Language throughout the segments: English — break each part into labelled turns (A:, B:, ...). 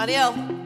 A: Adios.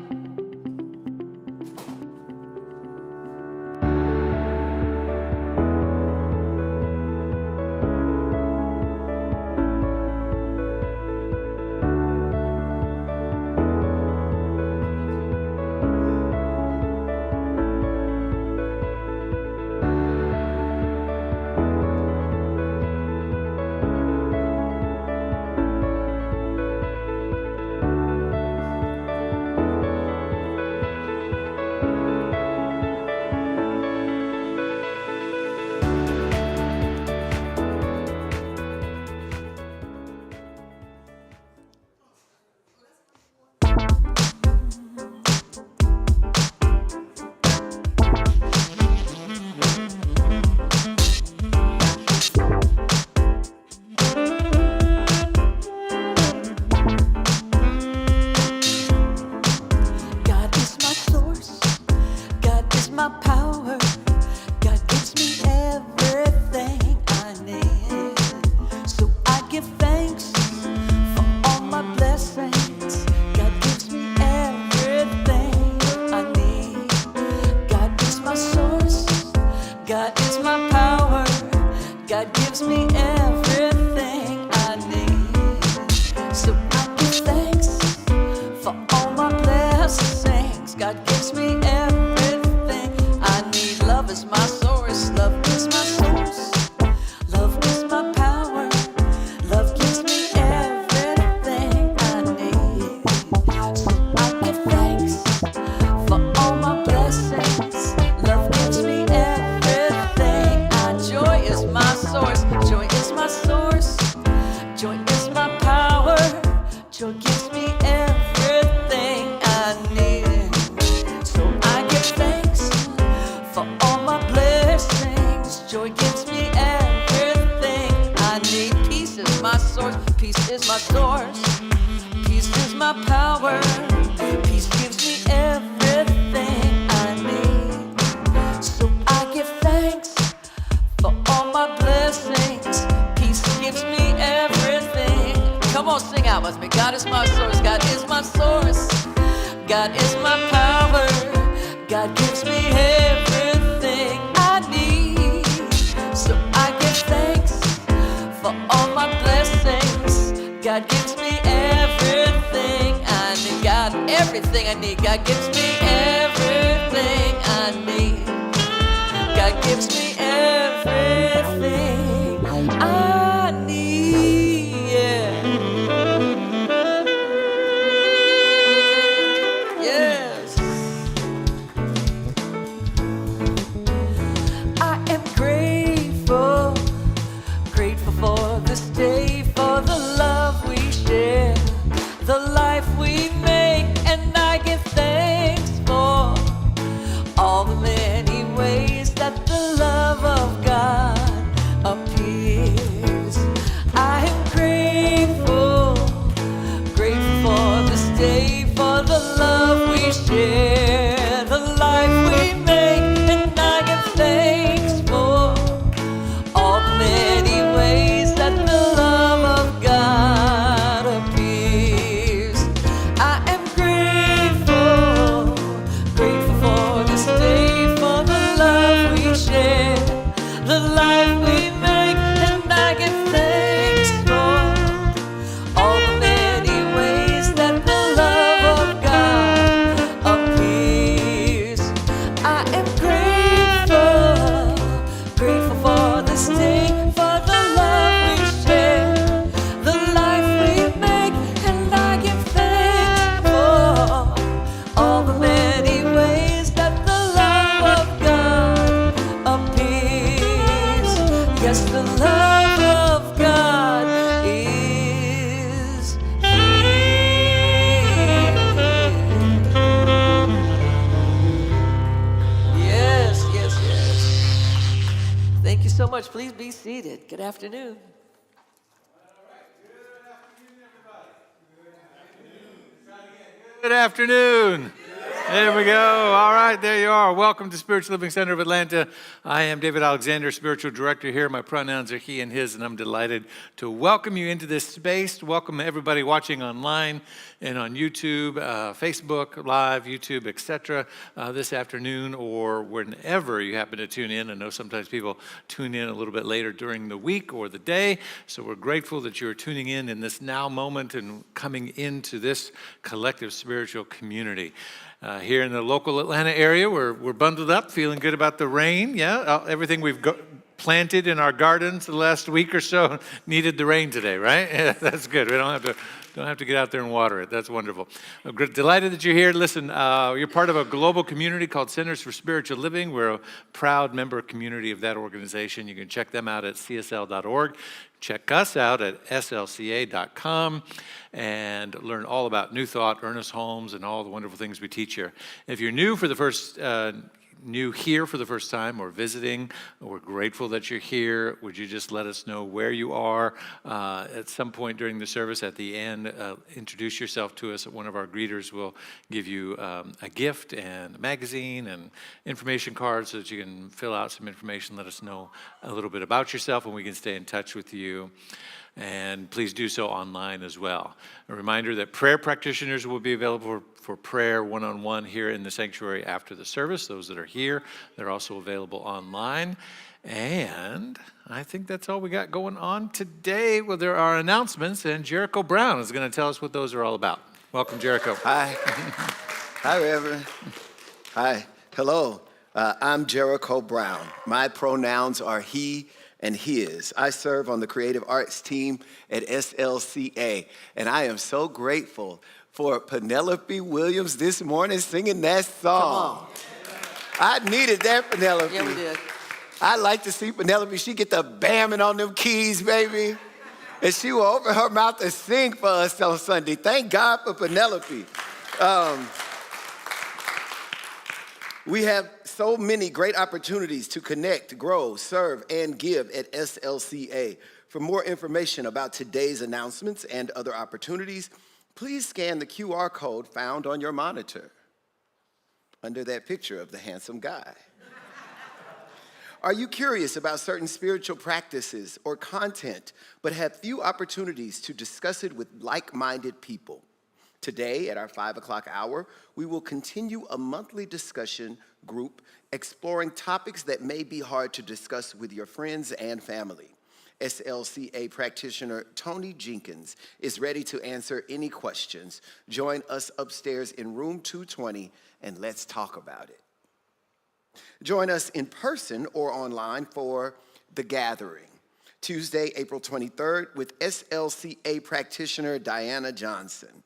A: Please be seated. Good afternoon.
B: Good afternoon. There we go. All right, there you are. Welcome to Spiritual Living Center of Atlanta. I am David Alexander, Spiritual Director here. My pronouns are he and his, and I'm delighted to welcome you into this space. Welcome everybody watching online and on YouTube, Facebook Live, YouTube, etc. This afternoon or whenever you happen to tune in. I know sometimes people tune in a little bit later during the week or the day, so we're grateful that you're tuning in this now moment and coming into this collective spiritual community. Here in the local Atlanta area, we're bundled up, feeling good about the rain. Yeah, everything we've planted in our gardens the last week or so needed the rain today, right? Yeah, that's good. We don't have to get out there and water it. That's wonderful. I'm delighted that you're here. Listen, you're part of a global community called Centers for Spiritual Living. We're a proud member community of that organization. You can check them out at csl.org. Check us out at SLCA.com and learn all about New Thought, Ernest Holmes, and all the wonderful things we teach here. If you're new here for the first time or visiting, we're grateful that you're here. Would you just let us know where you are at some point during the service at the end? Introduce yourself to us. One of our greeters will give you a gift and a magazine and information cards so that you can fill out some information, let us know a little bit about yourself, and we can stay in touch with you. And please do so online as well. A reminder that prayer practitioners will be available for prayer one-on-one here in the sanctuary after the service. Those that are here, they're also available online. And I think that's all we got going on today. Well, there are announcements, and Jericho Brown is going to tell us what those are all about. Welcome, Jericho.
C: Hi. Hi, Reverend. Hi. Hello. I'm Jericho Brown. My pronouns are he and his. I serve on the creative arts team at SLCA, and I am so grateful for Penelope Williams this morning singing that song. I needed that, Penelope.
A: Yeah, we did.
C: I like to see Penelope. She get the bamming on them keys, baby. And she will open her mouth and sing for us on Sunday. Thank God for Penelope. We have so many great opportunities to connect, grow, serve, and give at SLCA. For more information about today's announcements and other opportunities, please scan the QR code found on your monitor under that picture of the handsome guy. Are you curious about certain spiritual practices or content, but have few opportunities to discuss it with like-minded people? Today, at our 5 o'clock hour, we will continue a monthly discussion group exploring topics that may be hard to discuss with your friends and family. SLCA practitioner Tony Jenkins is ready to answer any questions. Join us upstairs in room 220 and let's talk about it. Join us in person or online for The Gathering, Tuesday, April 23rd, with SLCA practitioner Diana Johnson.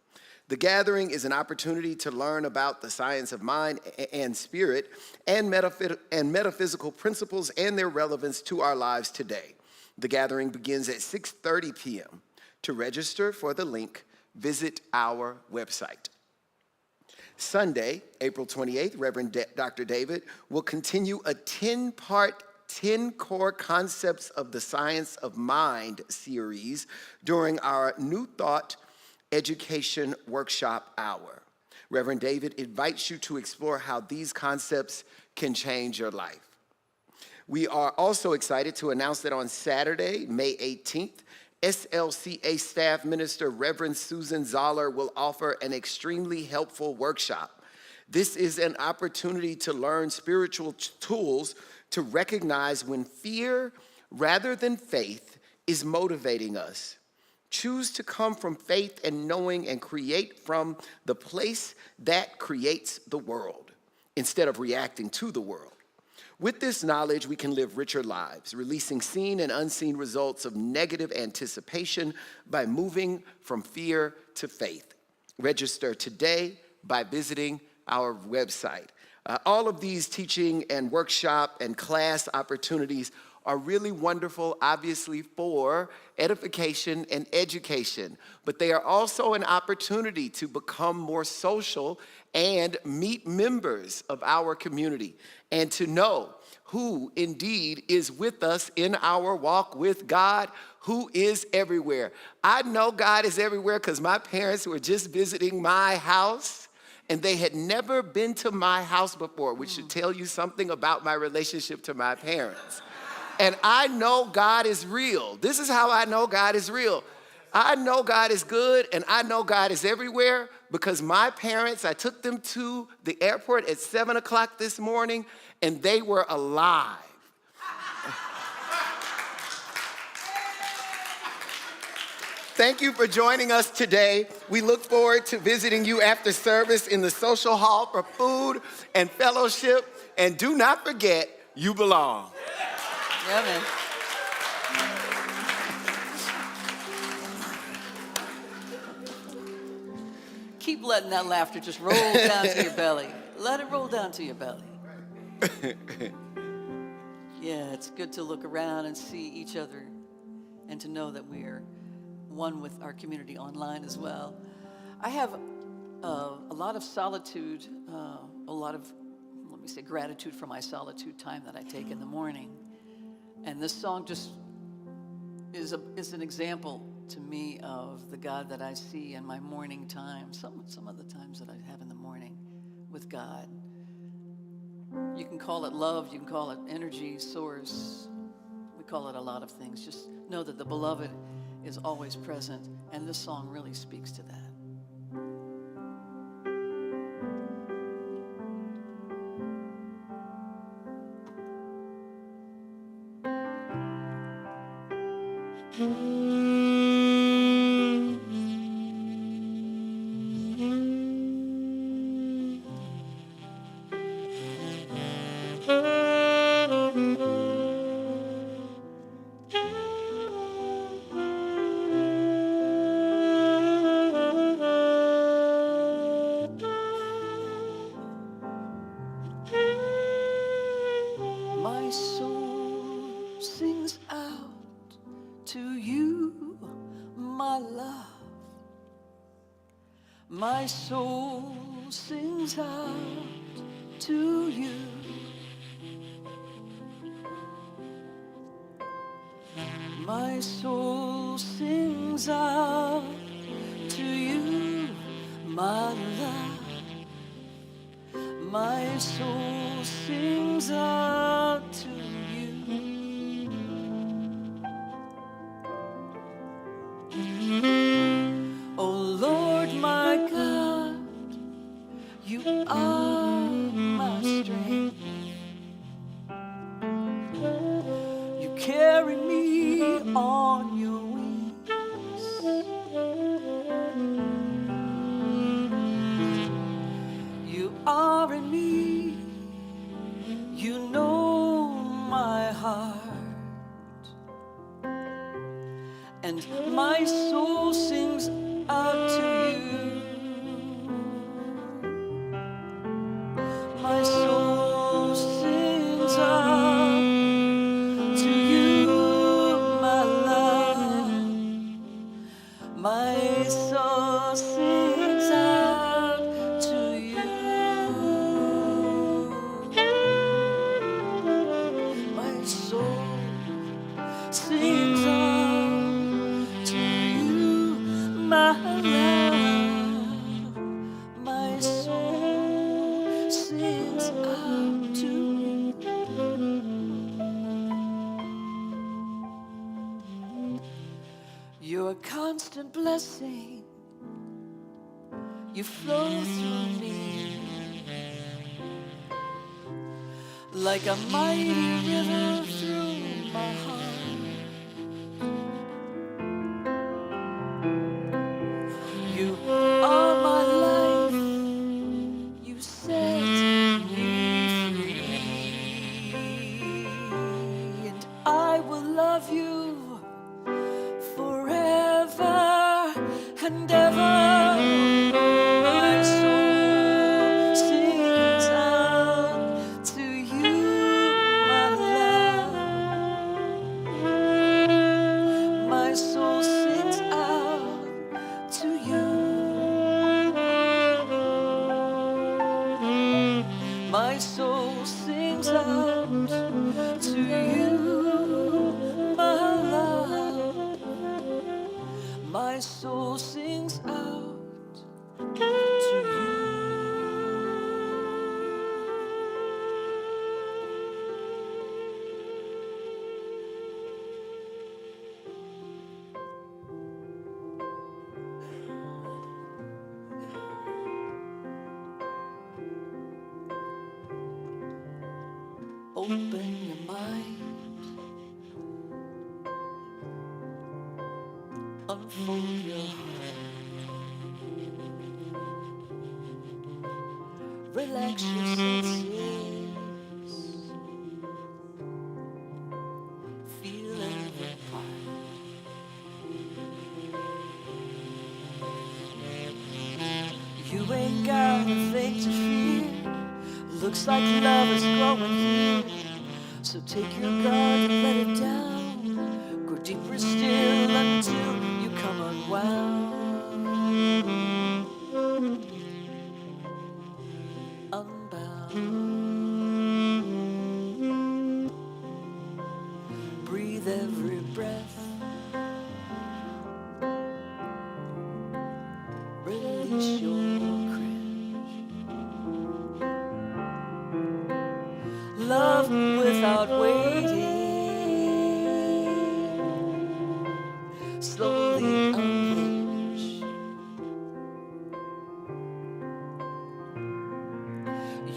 C: The Gathering is an opportunity to learn about the science of mind and spirit and metaphysical principles and their relevance to our lives today. The Gathering begins at 6:30 p.m. To register for the link, visit our website. Sunday, April 28th, Reverend Dr. David will continue a 10-part 10 core concepts of the science of mind series during our New Thought Education Workshop Hour. Reverend David invites you to explore how these concepts can change your life. We are also excited to announce that on Saturday, May 18th, SLCA staff minister Reverend Susan Zoller will offer an extremely helpful workshop. This is an opportunity to learn spiritual tools to recognize when fear rather than faith is motivating us. Choose to come from faith and knowing and create from the place that creates the world instead of reacting to the world. With this knowledge, we can live richer lives, releasing seen and unseen results of negative anticipation by moving from fear to faith. Register today by visiting our website. All of these teaching and workshop and class opportunities are really wonderful, obviously, for edification and education, but they are also an opportunity to become more social and meet members of our community and to know who indeed is with us in our walk with God, who is everywhere. I know God is everywhere because my parents were just visiting my house and they had never been to my house before, which should tell you something about my relationship to my parents. And I know God is real. This is how I know God is real. I know God is good, and I know God is everywhere because my parents, I took them to the airport at 7 o'clock this morning, and they were alive. Thank you for joining us today. We look forward to visiting you after service in the social hall for food and fellowship. And do not forget, you belong.
A: Yeah, man. Keep letting that laughter just roll down to your belly. Let it roll down to your belly. Yeah, it's good to look around and see each other and to know that we're one with our community online as well. I have a lot of solitude, a lot of, let me say, gratitude for my solitude time that I take in the morning. And this song just is an example to me of the God that I see in my morning time, some of the times that I have in the morning with God. You can call it love, you can call it energy, source. We call it a lot of things. Just know that the beloved is always present, and this song really speaks to that. My soul sings out to you, my love. My soul sings out to you. My soul sings out to you, my love. My soul sings out to you. Oh Lord, my God, you are my strength. You carry me on your wings. You are in me. You know my heart. And my soul sings out to you. My soul sings out to you, my love. My soul sings out to you. My soul sings out to you, my love. My soul sings out to you. You're a constant blessing. You flow through me like a mighty river through my heart. You are my life. You set me free, and I will love you forever and ever. My soul sings out to you, my love. My soul sings out to you. My soul sings out to you, my love. My soul sings out to you. Open your mind. Unfold your heart. Relax your senses. Feel every part. You ain't got a thing to fear. Looks like love is growing here. So take your guard and let it down. Go deeper still until you come unwound. Unbound. Breathe every breath. Release your cringe. Love without waiting. Slowly unleash.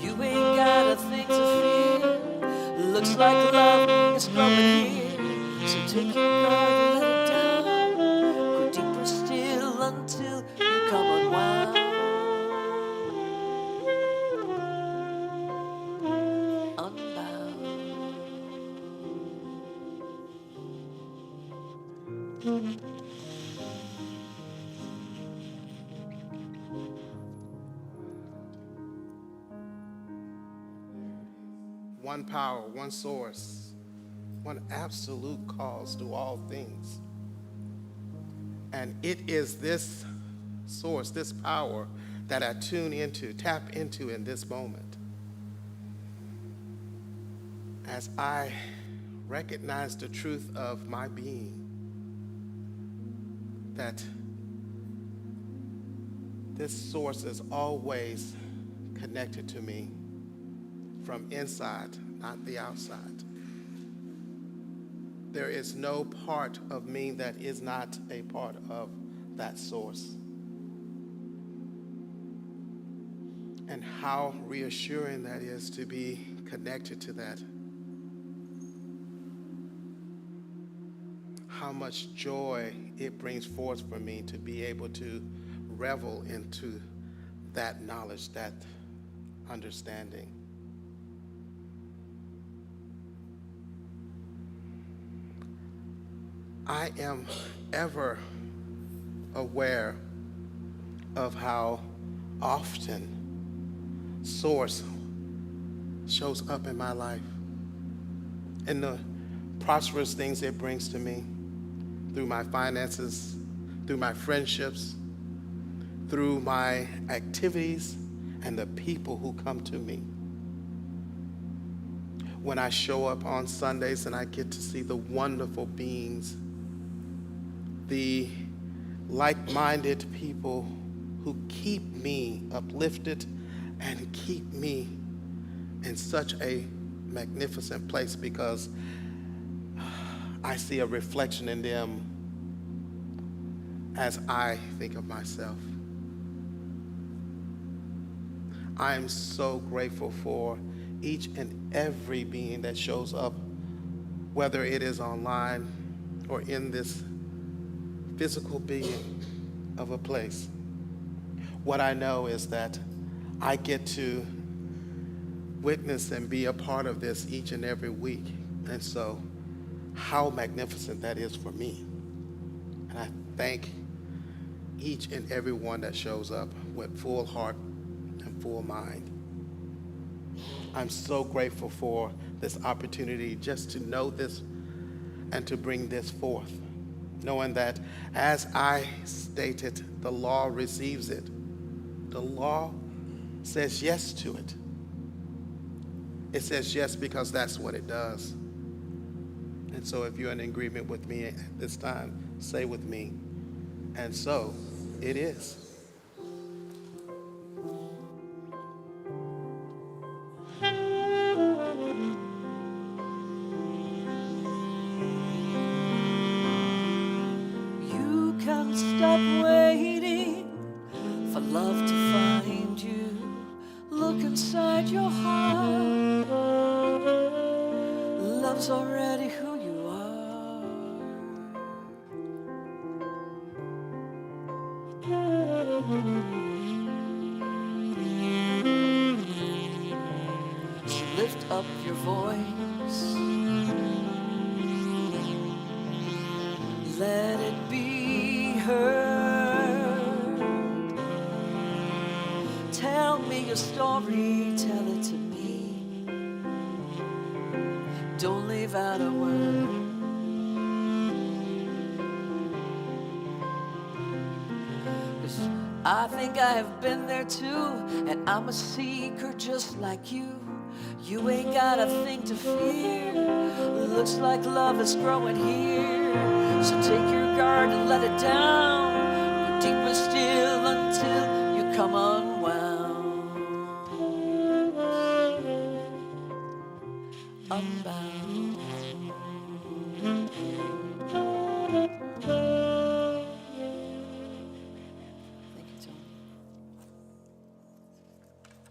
A: You ain't got a thing to fear. Looks like love is growing here. So take your guard and let it down. Go deeper still until you come unwound. Unbound.
D: One power, one source, one absolute cause to all things. And it is this source, this power that I tap into in this moment. As I recognize the truth of my being, that this source is always connected to me from inside, not the outside. There is no part of me that is not a part of that source. And how reassuring that is to be connected to that. How much joy it brings forth for me to be able to revel into that knowledge, that understanding. I am ever aware of how often Source shows up in my life and the prosperous things it brings to me through my finances, through my friendships, through my activities, and the people who come to me. When I show up on Sundays and I get to see the wonderful beings, the like-minded people who keep me uplifted and keep me in such a magnificent place, because I see a reflection in them as I think of myself. I am so grateful for each and every being that shows up, whether it is online or in this physical being of a place. What I know is that I get to witness and be a part of this each and every week. And so how magnificent that is for me. And I thank each and every one that shows up with full heart and full mind. I'm so grateful for this opportunity just to know this and to bring this forth, knowing that as I stated, the law receives it. The law says yes to it. It says yes because that's what it does. And so if you're in agreement with me at this time, say with me, and so it is.
A: You can't stop waiting for love to find you. Look inside your heart. love's already who you are. So lift up your voice. Let it be heard. Tell me your story, tell it to me. Don't leave out a word. 'Cause I think I have been there too, and I'm a seeker just like you. You ain't got a thing to fear. Looks like love is growing here. So take your guard and let it down. Go deeper still until you come unwound. Unbound. Thank you, Tony.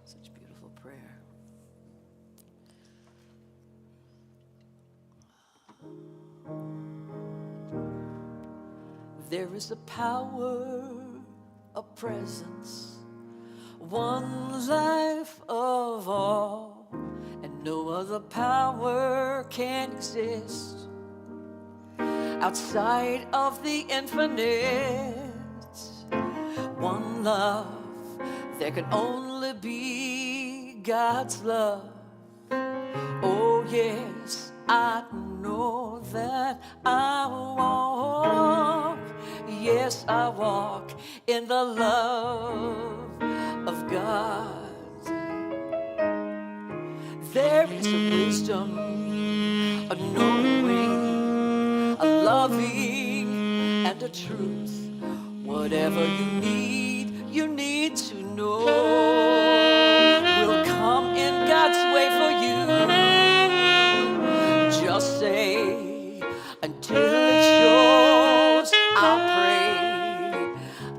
A: Such beautiful prayer. There is a power, a presence, one life of all, and no other power can exist outside of the infinite. One love, there can only be God's love. Oh yes, I know that I walk. Yes, I walk in the love of God. There is a wisdom, a knowing, a loving, and a truth. Whatever you need to know will come in God's way for you. Just say, until it shows, I'll pray.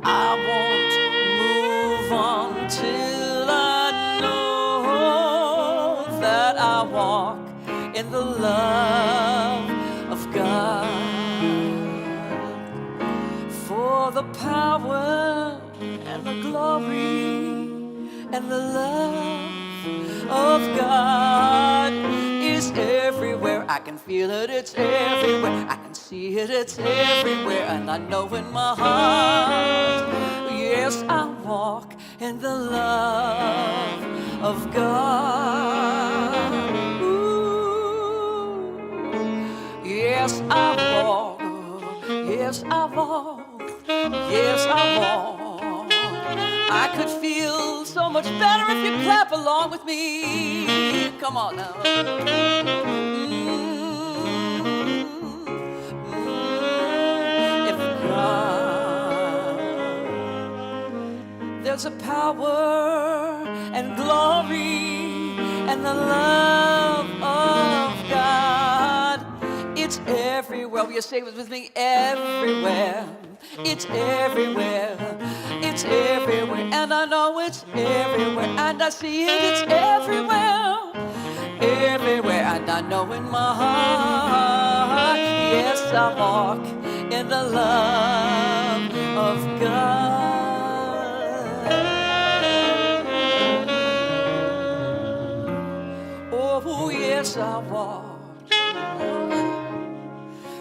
A: I won't move on till I know that I walk in the love of God. For the power and the glory and the love of God is everywhere. I can feel it, it's everywhere. I can see it, it's everywhere. And I know in my heart, yes, I walk in the love of God. Ooh, yes, I walk. Yes, I walk. Yes, I walk. I could feel so much better if you clap along with me. Come on now. If God, there's a power and glory and the love of God. It's everywhere. Will you say it with me? Everywhere. It's everywhere. It's everywhere. And I know it's everywhere. And I see it. It's everywhere. Everywhere. And I know in my heart, yes, I walk in the love of God. Oh, yes, I walk.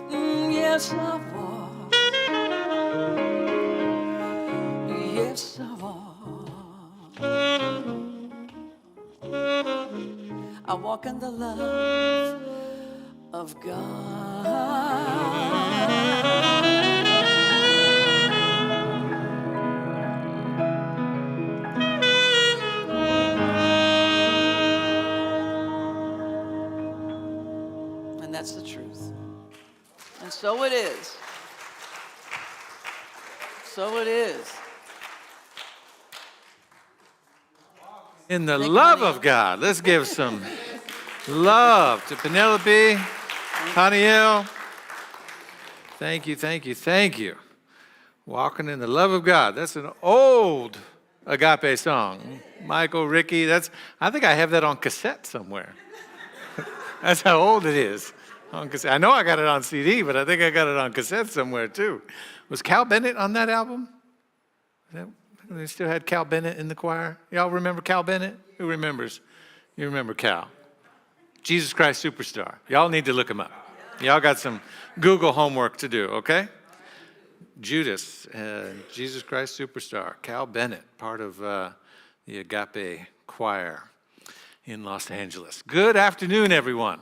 A: Yes, I walk. Yes, I walk. I walk in the love of God. And that's the truth. And so it is. So it is.
B: In the
A: Thank you,
B: love
A: honey.
B: of God. Let's give some love to Penelope, Haniel. Thank you, thank you, thank you. Walking in the love of God. That's an old agape song. Michael, Ricky, I think I have that on cassette somewhere. That's how old it is. on cassette. I know I got it on CD, but I think I got it on cassette somewhere too. Was Cal Bennett on that album? They still had Cal Bennett in the choir? Y'all remember Cal Bennett? Who remembers? You remember Cal. Jesus Christ Superstar. Y'all need to look him up. Y'all got some Google homework to do, okay? Judas, Jesus Christ Superstar. Cal Bennett, part of the Agape choir in Los Angeles. Good afternoon, everyone.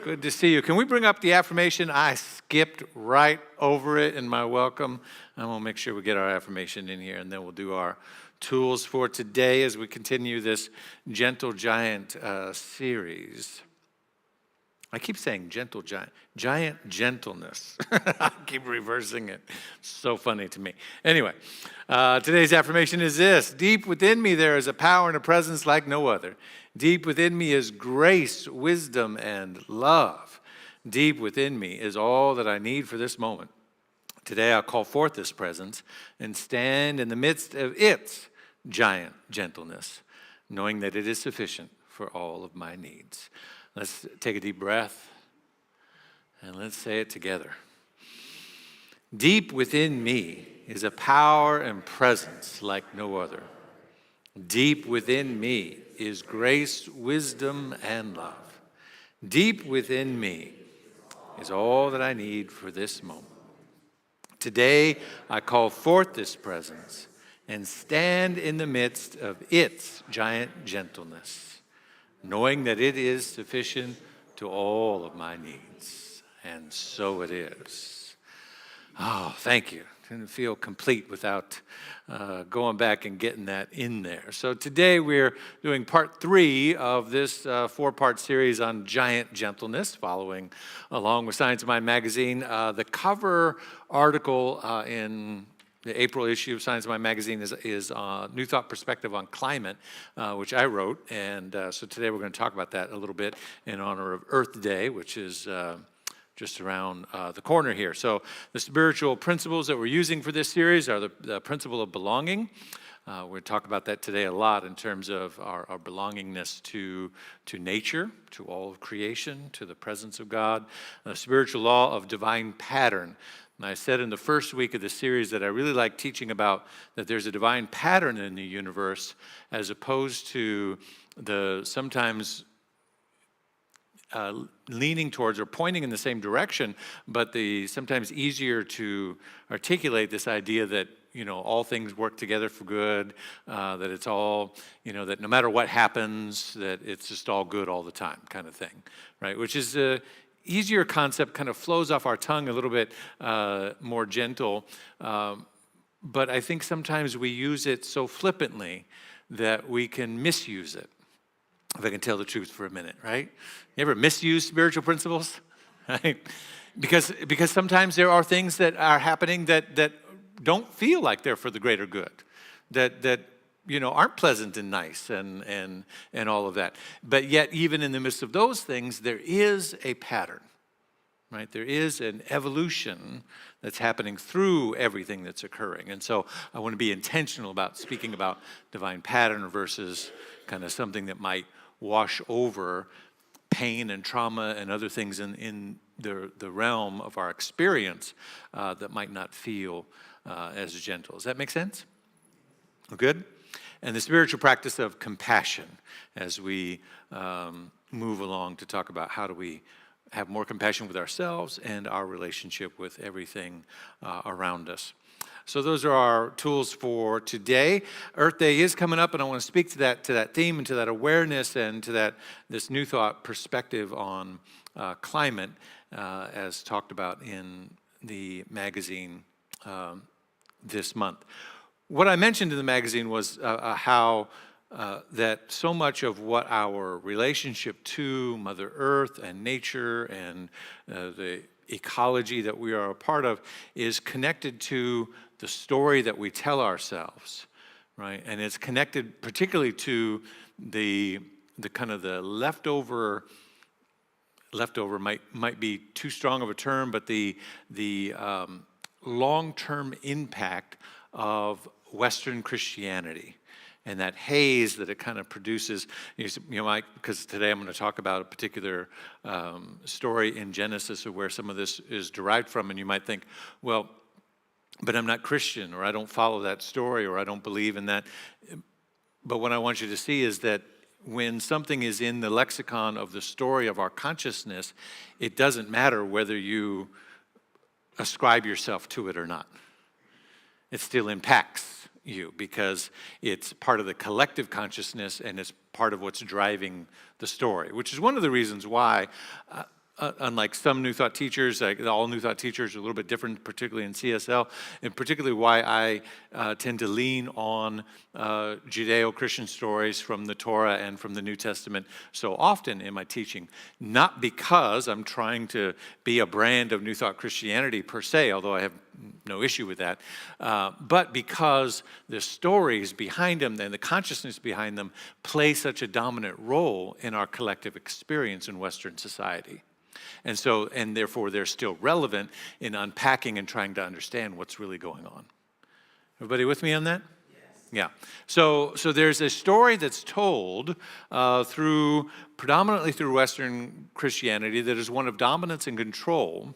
B: Good to see you. Can we bring up the affirmation? I skipped right over it in my welcome. I'm going to make sure we get our affirmation in here, and then we'll do our tools for today as we continue this Gentle Giant series. I keep saying gentle giant, giant gentleness. I keep reversing it. So funny to me. Anyway, today's affirmation is this. Deep within me there is a power and a presence like no other. Deep within me is grace, wisdom, and love. Deep within me is all that I need for this moment. Today I'll call forth this presence and stand in the midst of its giant gentleness, knowing that it is sufficient for all of my needs. Let's take a deep breath and let's say it together. Deep within me is a power and presence like no other. Deep within me is grace, wisdom, and love. Deep within me is all that I need for this moment. Today, I call forth this presence and stand in the midst of its giant gentleness, knowing that it is sufficient to all of my needs. And so it is. Oh, thank you. Didn't feel complete without going back and getting that in there. So today we're doing part 3 of this 4-part series on giant gentleness, following along with Science of Mind magazine. The cover article in the April issue of Science of Mind magazine is New Thought Perspective on Climate, which I wrote. And so today we're going to talk about that a little bit in honor of Earth Day, which is just around the corner here. So the spiritual principles that we're using for this series are the principle of belonging. We're going to talk about that today a lot in terms of our belongingness to nature, to all of creation, to the presence of God. The spiritual law of divine pattern. And I said in the first week of the series that I really like teaching about that there's a divine pattern in the universe as opposed to the sometimes leaning towards or pointing in the same direction, but the sometimes easier to articulate this idea that, all things work together for good, that it's all, that no matter what happens, that it's just all good all the time kind of thing, right? Which is a easier concept, kind of flows off our tongue a little bit more gentle, but I think sometimes we use it so flippantly that we can misuse it. If I can tell the truth for a minute, right? You ever misuse spiritual principles? Right? Because sometimes there are things that are happening that don't feel like they're for the greater good, that aren't pleasant and nice and all of that. But yet, even in the midst of those things, there is a pattern, right? There is an evolution that's happening through everything that's occurring. And so I want to be intentional about speaking about divine pattern versus kind of something that might wash over pain and trauma and other things in the realm of our experience that might not feel as gentle. Does that make sense? Good? And the spiritual practice of compassion as we move along to talk about how do we have more compassion with ourselves and our relationship with everything around us. So those are our tools for today. Earth Day is coming up, and I want to speak to that theme and to that awareness and to this new thought perspective on climate as talked about in the magazine this month. What I mentioned in the magazine was how that so much of what our relationship to Mother Earth and nature and the ecology that we are a part of is connected to the story that we tell ourselves, right? And it's connected particularly to the kind of the leftover might be too strong of a term, but the long-term impact of Western Christianity and that haze that it kind of produces. You might, because today I'm going to talk about a particular story in Genesis of where some of this is derived from, and you might think, well, but I'm not Christian, or I don't follow that story, or I don't believe in that. But what I want you to see is that when something is in the lexicon of the story of our consciousness, it doesn't matter whether you ascribe yourself to it or not. It still impacts you because it's part of the collective consciousness and it's part of what's driving the story, which is one of the reasons why unlike some New Thought teachers, all New Thought teachers are a little bit different, particularly in CSL, and particularly why I tend to lean on Judeo-Christian stories from the Torah and from the New Testament so often in my teaching. Not because I'm trying to be a brand of New Thought Christianity per se, although I have no issue with that, but because the stories behind them and the consciousness behind them play such a dominant role in our collective experience in Western society. And therefore, they're still relevant in unpacking and trying to understand what's really going on. Everybody with me on that? Yes. Yeah. So there's a story that's told predominantly through Western Christianity that is one of dominance and control,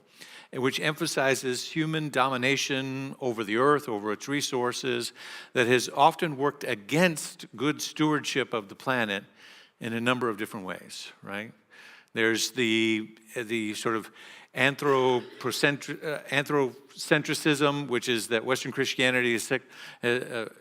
B: which emphasizes human domination over the earth, over its resources, that has often worked against good stewardship of the planet in a number of different ways, right? There's the sort of anthrocentricism, which is that Western Christianity has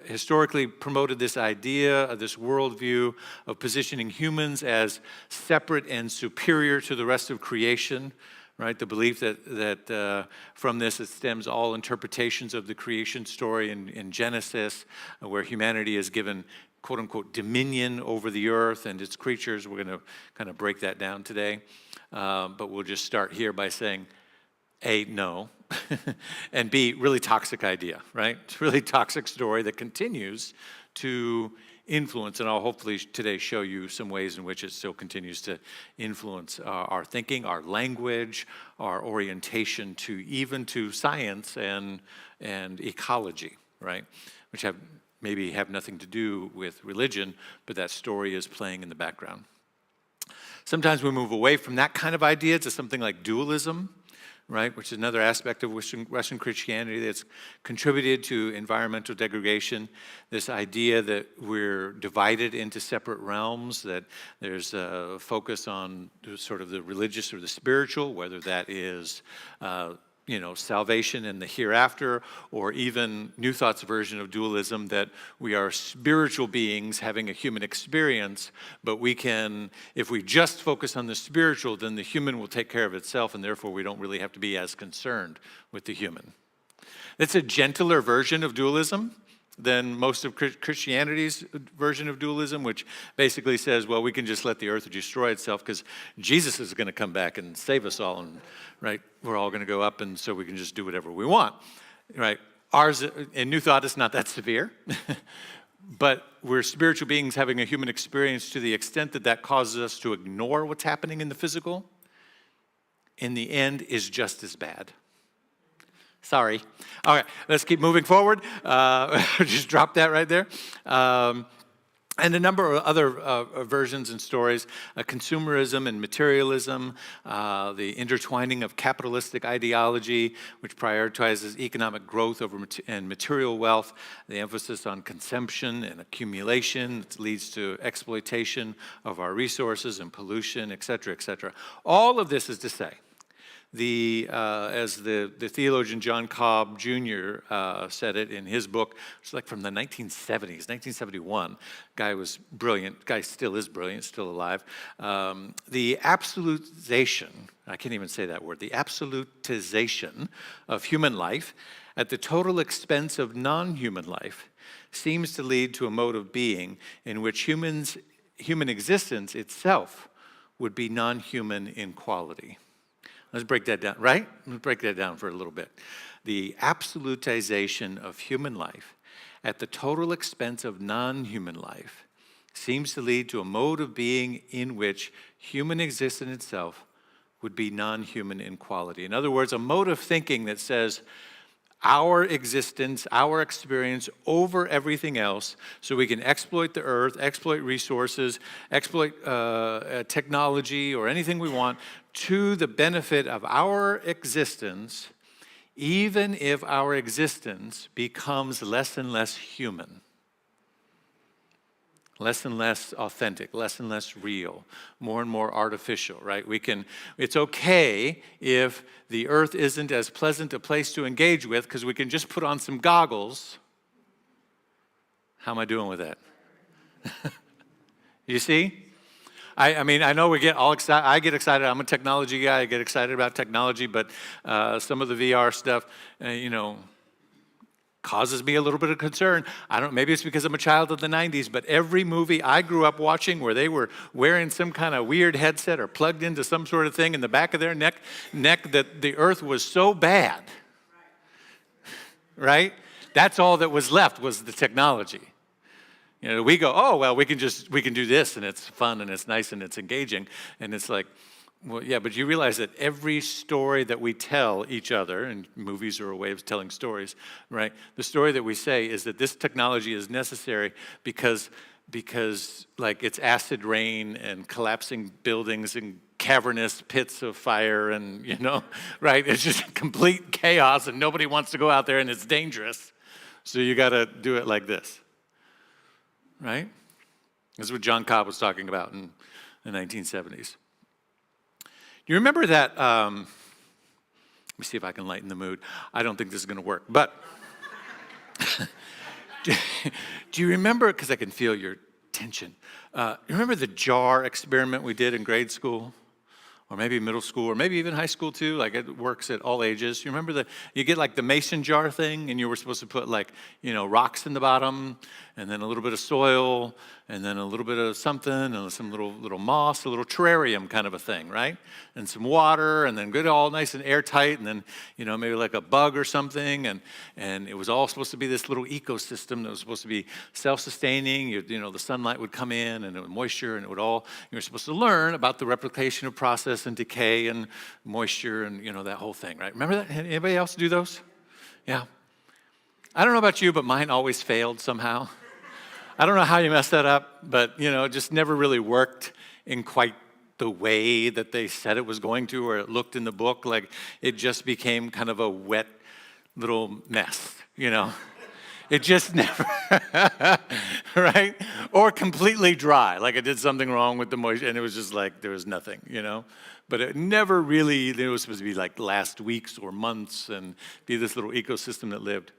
B: historically promoted this idea, of this worldview of positioning humans as separate and superior to the rest of creation, right? The belief that from this it stems all interpretations of the creation story in Genesis, where humanity is given quote-unquote dominion over the earth and its creatures. We're going to kind of break that down today. But we'll just start here by saying, A, no, and B, really toxic idea, right? It's a really toxic story that continues to influence, and I'll hopefully today show you some ways in which it still continues to influence our thinking, our language, our orientation even to science and ecology, right? Which maybe have nothing to do with religion, but that story is playing in the background. Sometimes we move away from that kind of idea to something like dualism, right, which is another aspect of Western Christianity that's contributed to environmental degradation. This idea that we're divided into separate realms, that there's a focus on sort of the religious or the spiritual, whether that is salvation and the hereafter, or even New Thought's version of dualism, that we are spiritual beings having a human experience, but we can, if we just focus on the spiritual, then the human will take care of itself, and therefore we don't really have to be as concerned with the human. It's a gentler version of dualism than most of Christianity's version of dualism, which basically says, well, we can just let the earth destroy itself because Jesus is going to come back and save us all, and right, we're all going to go up, and so we can just do whatever we want, right? Ours, in New Thought, is not that severe, but we're spiritual beings having a human experience to the extent that causes us to ignore what's happening in the physical. In the end, is just as bad. Sorry. All right, let's keep moving forward. Just drop that right there. And a number of other versions and stories, consumerism and materialism, the intertwining of capitalistic ideology, which prioritizes economic growth and material wealth, the emphasis on consumption and accumulation, that leads to exploitation of our resources and pollution, et cetera, et cetera. All of this is to say, as the theologian John Cobb Jr. Said it in his book, it's like from the 1970s, 1971. Guy was brilliant. Guy still is brilliant, still alive. The absolutization, I can't even say that word, the absolutization of human life at the total expense of non-human life seems to lead to a mode of being in which human existence itself would be non-human in quality. Let's break that down, right? Let's break that down for a little bit. The absolutization of human life at the total expense of non-human life seems to lead to a mode of being in which human existence itself would be non-human in quality. In other words, a mode of thinking that says, our existence, our experience over everything else so we can exploit the earth, exploit resources, exploit technology or anything we want to the benefit of our existence, even if our existence becomes less and less human. Less and less authentic, less and less real, more and more artificial, right? It's okay if the earth isn't as pleasant a place to engage with because we can just put on some goggles. How am I doing with that? You see? I mean, I know we get all excited. I get excited. I'm a technology guy. I get excited about technology, but some of the VR stuff, causes me a little bit of concern. Maybe it's because I'm a child of the 90s, but every movie I grew up watching where they were wearing some kind of weird headset or plugged into some sort of thing in the back of their neck that the earth was so bad, right? That's all that was left was the technology. We go, oh, well, we can do this and it's fun and it's nice and it's engaging. And it's like, well, yeah, but you realize that every story that we tell each other, and movies are a way of telling stories, right? The story that we say is that this technology is necessary because like it's acid rain and collapsing buildings and cavernous pits of fire and, right? It's just complete chaos and nobody wants to go out there and it's dangerous. So you got to do it like this, right? This is what John Cobb was talking about in the 1970s. You remember that, let me see if I can lighten the mood. I don't think this is going to work, but do you remember, because I can feel your tension, you remember the jar experiment we did in grade school? Or maybe middle school, or maybe even high school too, like it works at all ages. You remember you get like the mason jar thing, and you were supposed to put like, rocks in the bottom, and then a little bit of soil, and then a little bit of something, and some little moss, a little terrarium kind of a thing, right? And some water, and then get it all nice and airtight, and then, maybe like a bug or something, and it was all supposed to be this little ecosystem that was supposed to be self-sustaining. The sunlight would come in, and it would moisture, and you were supposed to learn about the replication of process and decay and moisture and, that whole thing, right? Remember that? Anybody else do those? Yeah. I don't know about you, but mine always failed somehow. I don't know how you messed that up, but, it just never really worked in quite the way that they said it was going to, or it looked in the book. Like it just became kind of a wet little mess, It just never, right? Or completely dry, like it did something wrong with the moisture, and it was just like there was nothing, But it never really, it was supposed to be like last weeks or months and be this little ecosystem that lived.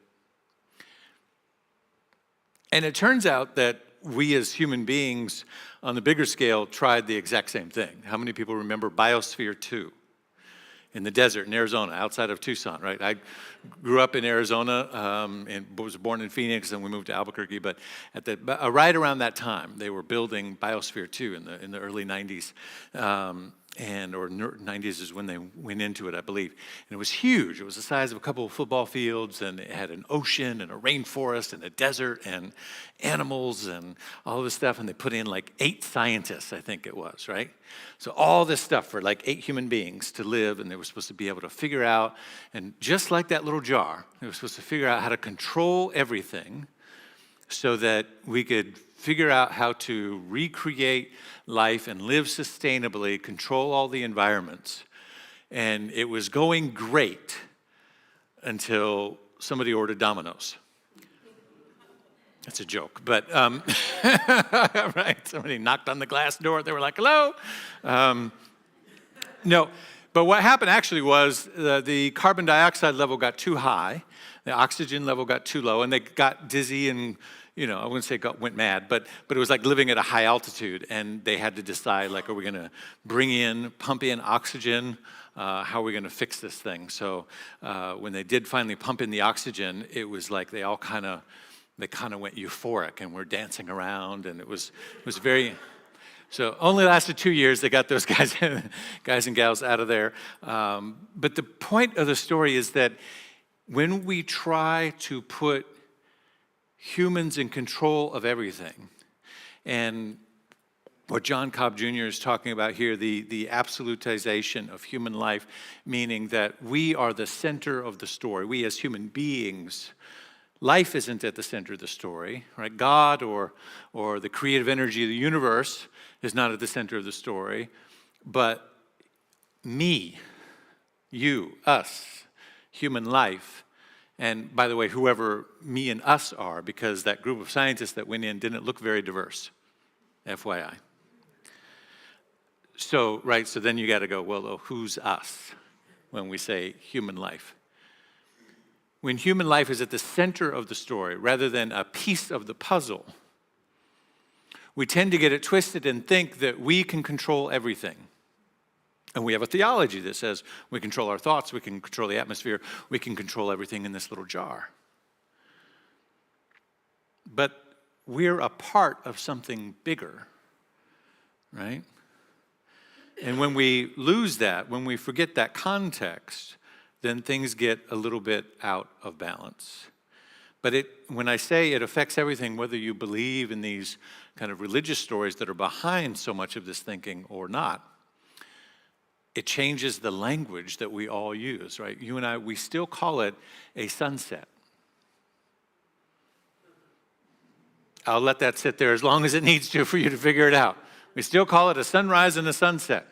B: And it turns out that we as human beings on the bigger scale tried the exact same thing. How many people remember Biosphere 2? In the desert in Arizona, outside of Tucson, right? I grew up in Arizona and was born in Phoenix, and we moved to Albuquerque. But right around that time, they were building Biosphere 2 in the early 90s. Or 90s is when they went into it, I believe. And it was huge. It was the size of a couple of football fields, and it had an ocean and a rainforest and a desert and animals and all this stuff. And they put in like 8 scientists, I think it was, right? So all this stuff for like 8 human beings to live, and they were supposed to be able to figure out, and just like that little jar, they were supposed to figure out how to control everything so that we could figure out how to recreate life and live sustainably, control all the environments. And it was going great until somebody ordered Domino's. That's a joke, but right? Somebody knocked on the glass door. They were like, "Hello." No, but what happened actually was the carbon dioxide level got too high, the oxygen level got too low, and they got dizzy and, I wouldn't say went mad, but it was like living at a high altitude, and they had to decide, like, are we going to pump in oxygen? How are we going to fix this thing? So when they did finally pump in the oxygen, it was like they kind of went euphoric and were dancing around, and it was very. So only lasted 2 years. They got those guys and gals out of there. But the point of the story is that when we try to put humans in control of everything and what John Cobb Jr. is talking about here, the absolutization of human life, meaning that we are the center of the story. We as human beings, life isn't at the center of the story, right? God or the creative energy of the universe is not at the center of the story, but me, you, us, human life, and by the way, whoever me and us are, because that group of scientists that went in didn't look very diverse, FYI. So, right, so then you got to go, well, who's us when we say human life? When human life is at the center of the story rather than a piece of the puzzle, we tend to get it twisted and think that we can control everything. And we have a theology that says we control our thoughts, we can control the atmosphere, we can control everything in this little jar. But we're a part of something bigger, right? And when we lose that, when we forget that context, then things get a little bit out of balance. But when I say it affects everything, whether you believe in these kind of religious stories that are behind so much of this thinking or not, it changes the language that we all use, right? You and I, we still call it a sunset. I'll let that sit there as long as it needs to for you to figure it out. We still call it a sunrise and a sunset.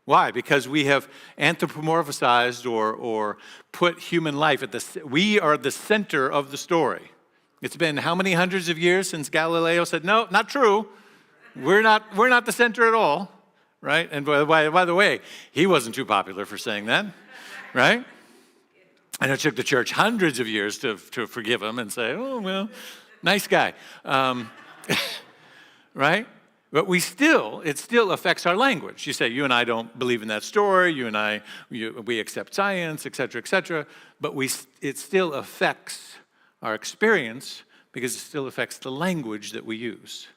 B: Why? Because we have anthropomorphized or put human life at we are the center of the story. It's been how many hundreds of years since Galileo said, no, not true. We're not the center at all, right? And by the way, he wasn't too popular for saying that, right? And it took the church hundreds of years to forgive him and say, oh, well, nice guy, right? But it still affects our language. You say, you and I don't believe in that story, we accept science, et cetera, but it still affects our experience because it still affects the language that we use.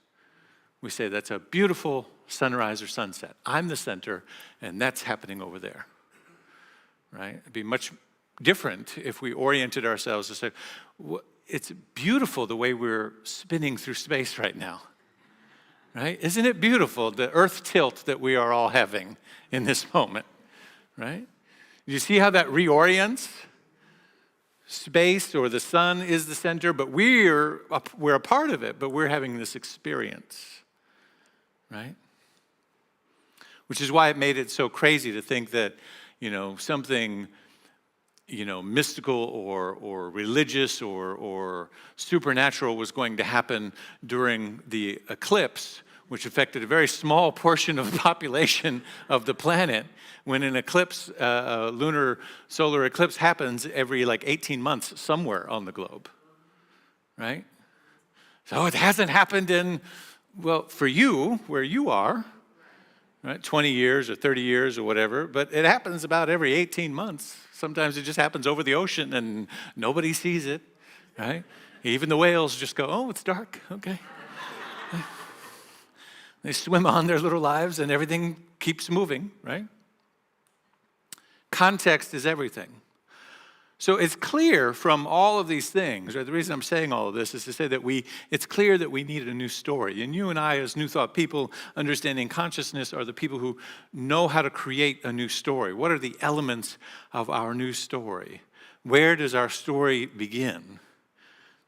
B: We say that's a beautiful sunrise or sunset. I'm the center, and that's happening over there, right? It'd be much different if we oriented ourselves to say, it's beautiful the way we're spinning through space right now. Right? Isn't it beautiful, the earth tilt that we are all having in this moment, right? Do you see how that reorients? Space or the sun is the center, but we're a part of it, but we're having this experience, right? Which is why it made it so crazy to think that, something, mystical or religious or supernatural was going to happen during the eclipse, which affected a very small portion of the population of the planet. When an eclipse, a lunar solar eclipse happens every 18 months somewhere on the globe, right? So it hasn't happened for you, where you are, right? 20 years or 30 years or whatever, but it happens about every 18 months. Sometimes it just happens over the ocean and nobody sees it, right? Even the whales just go, oh, it's dark, okay. They swim on their little lives and everything keeps moving, right? Context is everything. So it's clear from all of these things, or the reason I'm saying all of this is to say that it's clear that we need a new story. And you and I, as New Thought people, understanding consciousness, are the people who know how to create a new story. What are the elements of our new story? Where does our story begin?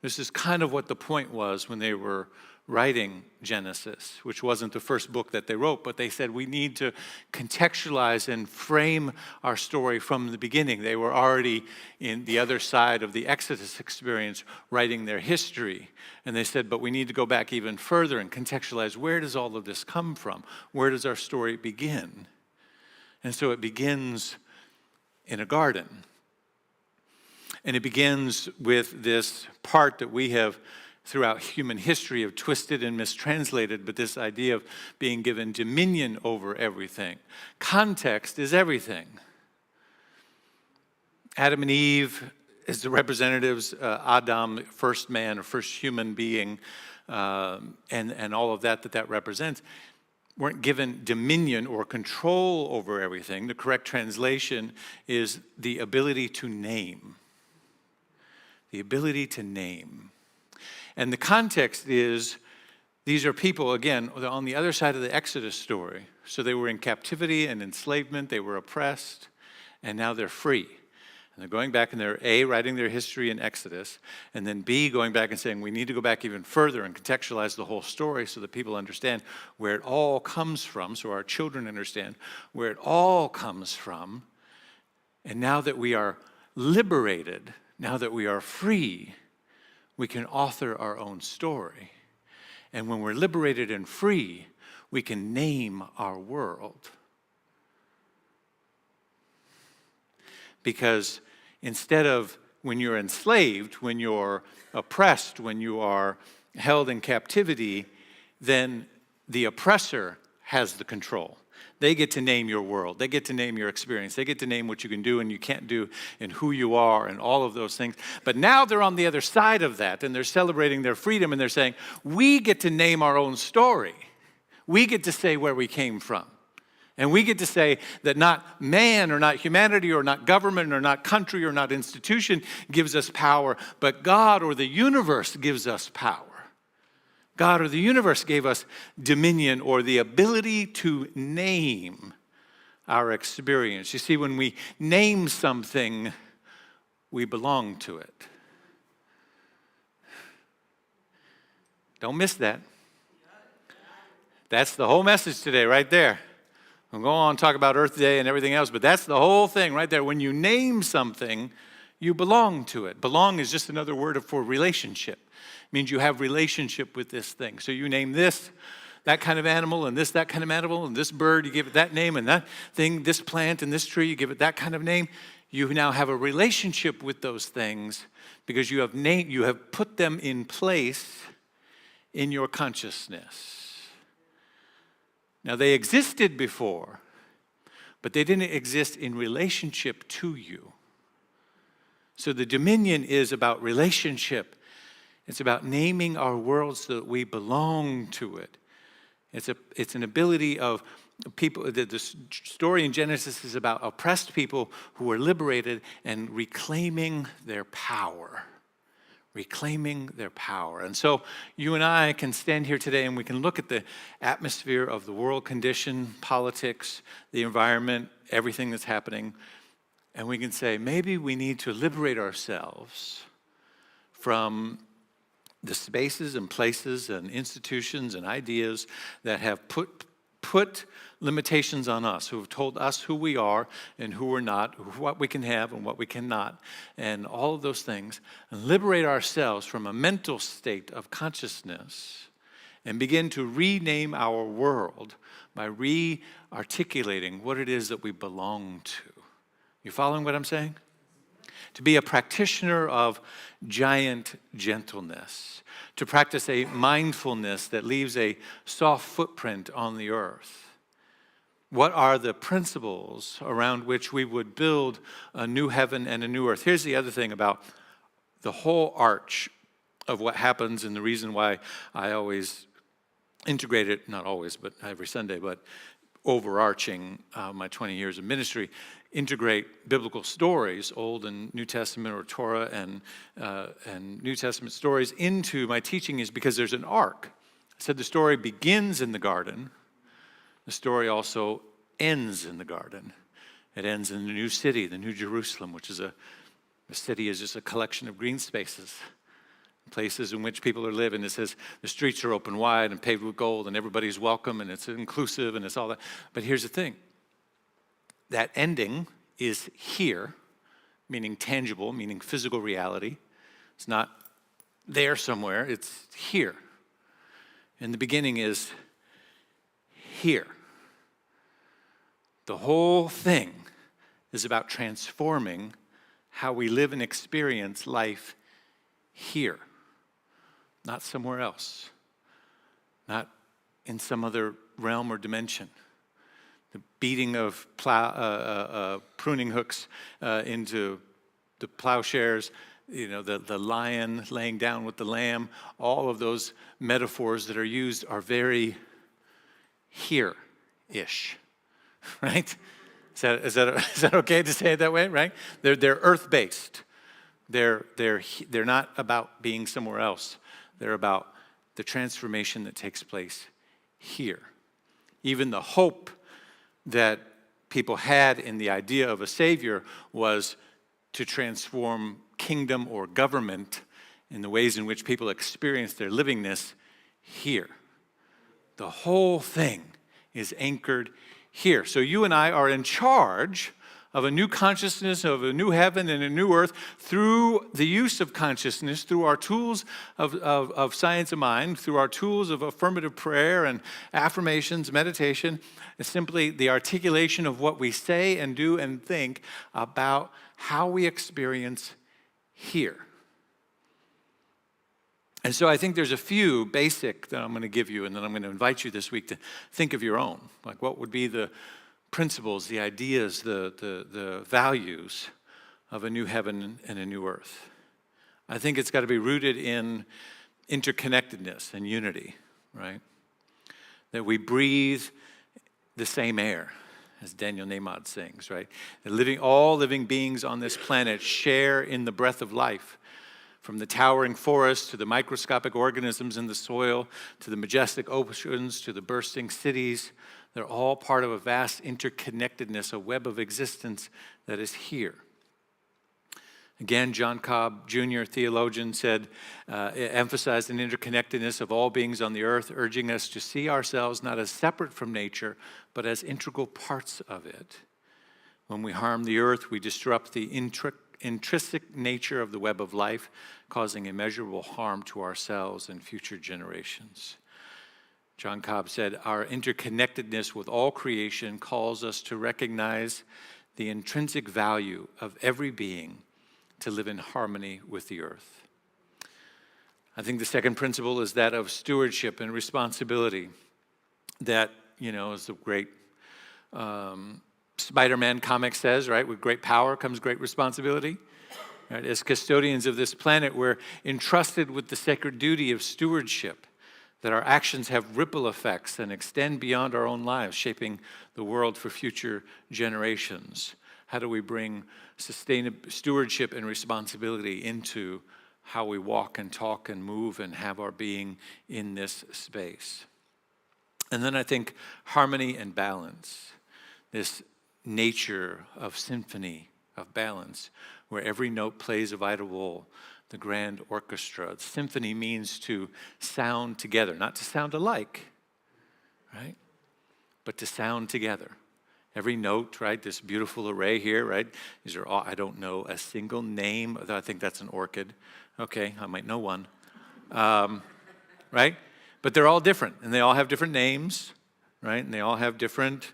B: This is kind of what the point was when they were writing Genesis, which wasn't the first book that they wrote, but they said we need to contextualize and frame our story from the beginning. They were already in the other side of the Exodus experience, writing their history. And they said, but we need to go back even further and contextualize, where does all of this come from? Where does our story begin? And so it begins in a garden. And it begins with this part that we have throughout human history have twisted and mistranslated, but this idea of being given dominion over everything. Context is everything. Adam and Eve as the representatives, Adam, first man or first human being, and all of that represents, weren't given dominion or control over everything. The correct translation is the ability to name. The ability to name. And the context is These are people, again, on the other side of the Exodus story. So they were in captivity and enslavement, they were oppressed, and now they're free. And they're going back and they're A, writing their history in Exodus, and then B, going back and saying, we need to go back even further and contextualize the whole story so that people understand where it all comes from, so our children understand where it all comes from. And now that we are liberated, now that we are free, we can author our own story. And when we're liberated and free, we can name our world. Because instead of when you're enslaved, when you're oppressed, when you are held in captivity, then the oppressor has the control. They get to name your world. They get to name your experience. They get to name what you can do and you can't do and who you are and all of those things. But now they're on the other side of that and they're celebrating their freedom and they're saying, we get to name our own story. We get to say where we came from. And we get to say that not man or not humanity or not government or not country or not institution gives us power, but God or the universe gives us power. God or the universe gave us dominion or the ability to name our experience. You see, when we name something, we belong to it. Don't miss that. That's the whole message today right there. We'll go on and talk about Earth Day and everything else, but that's the whole thing right there. When you name something, you belong to it. Belong is just another word for relationship. It means you have relationship with this thing. So you name this, that kind of animal, and this, that kind of animal, and this bird, you give it that name, and that thing, this plant, and this tree, you give it that kind of name. You now have a relationship with those things because you have put them in place in your consciousness. Now, they existed before, but they didn't exist in relationship to you. So the dominion is about relationship. It's about naming our world so that we belong to it. It's an ability of people. The story in Genesis is about oppressed people who are liberated and reclaiming their power. Reclaiming their power. And so you and I can stand here today and we can look at the atmosphere of the world condition, politics, the environment, everything that's happening, and we can say, maybe we need to liberate ourselves from the spaces and places and institutions and ideas that have put limitations on us, who have told us who we are and who we're not, what we can have and what we cannot, and all of those things, and liberate ourselves from a mental state of consciousness and begin to rename our world by re-articulating what it is that we belong to. You following what I'm saying? To be a practitioner of giant gentleness, to practice a mindfulness that leaves a soft footprint on the earth. What are the principles around which we would build a new heaven and a new earth? Here's the other thing about the whole arch of what happens and the reason why I always integrate it, not always, but every Sunday, but overarching my 20 years of ministry, integrate biblical stories, Old and New Testament or Torah and New Testament stories into my teaching is because there's an arc. I said the story begins in the garden. The story also ends in the garden. It ends in the new city, the New Jerusalem, which is the city is just a collection of green spaces, places in which people are living. It says the streets are open wide and paved with gold and everybody's welcome and it's inclusive and it's all that. But here's the thing. That ending is here, meaning tangible, meaning physical reality. It's not there somewhere, it's here. And the beginning is here. The whole thing is about transforming how we live and experience life here, not somewhere else, not in some other realm or dimension. The beating of pruning hooks into the plowshares, the lion laying down with the lamb, all of those metaphors that are used are very here-ish, right? Is that okay to say it that way, right? They're earth-based. They're not about being somewhere else. They're about the transformation that takes place here. Even the hope that people had in the idea of a Savior was to transform kingdom or government in the ways in which people experience their livingness here. The whole thing is anchored here. So you and I are in charge of a new consciousness, of a new heaven and a new earth through the use of consciousness, through our tools of science of mind, through our tools of affirmative prayer and affirmations, meditation. It's simply the articulation of what we say and do and think about how we experience here. And so I think there's a few basic that I'm going to give you, and then I'm going to invite you this week to think of your own. Like, what would be the principles, the ideas, the values of a new heaven and a new earth? I think it's got to be rooted in interconnectedness and unity, right? That we breathe the same air, as Daniel Nahmad sings, right? That all living beings on this planet share in the breath of life. From the towering forests to the microscopic organisms in the soil, to the majestic oceans, to the bursting cities, they're all part of a vast interconnectedness, a web of existence that is here. Again, John Cobb Jr., theologian, emphasized an interconnectedness of all beings on the earth, urging us to see ourselves not as separate from nature, but as integral parts of it. When we harm the earth, we disrupt the intrinsic nature of the web of life, causing immeasurable harm to ourselves and future generations. John Cobb said, our interconnectedness with all creation calls us to recognize the intrinsic value of every being to live in harmony with the earth. I think the second principle is that of stewardship and responsibility. That, as the great Spider-Man comic says, right? With great power comes great responsibility. Right? As custodians of this planet, we're entrusted with the sacred duty of stewardship, that our actions have ripple effects and extend beyond our own lives, shaping the world for future generations. How do we bring stewardship and responsibility into how we walk and talk and move and have our being in this space? And then I think harmony and balance, this nature of symphony, of balance, where every note plays a vital role, the grand orchestra. Symphony means to sound together, not to sound alike, right? But to sound together. Every note, right? This beautiful array here, right? These are all, I don't know a single name. I think that's an orchid. Okay, I might know one. Right? But they're all different, and they all have different names, right? And they have different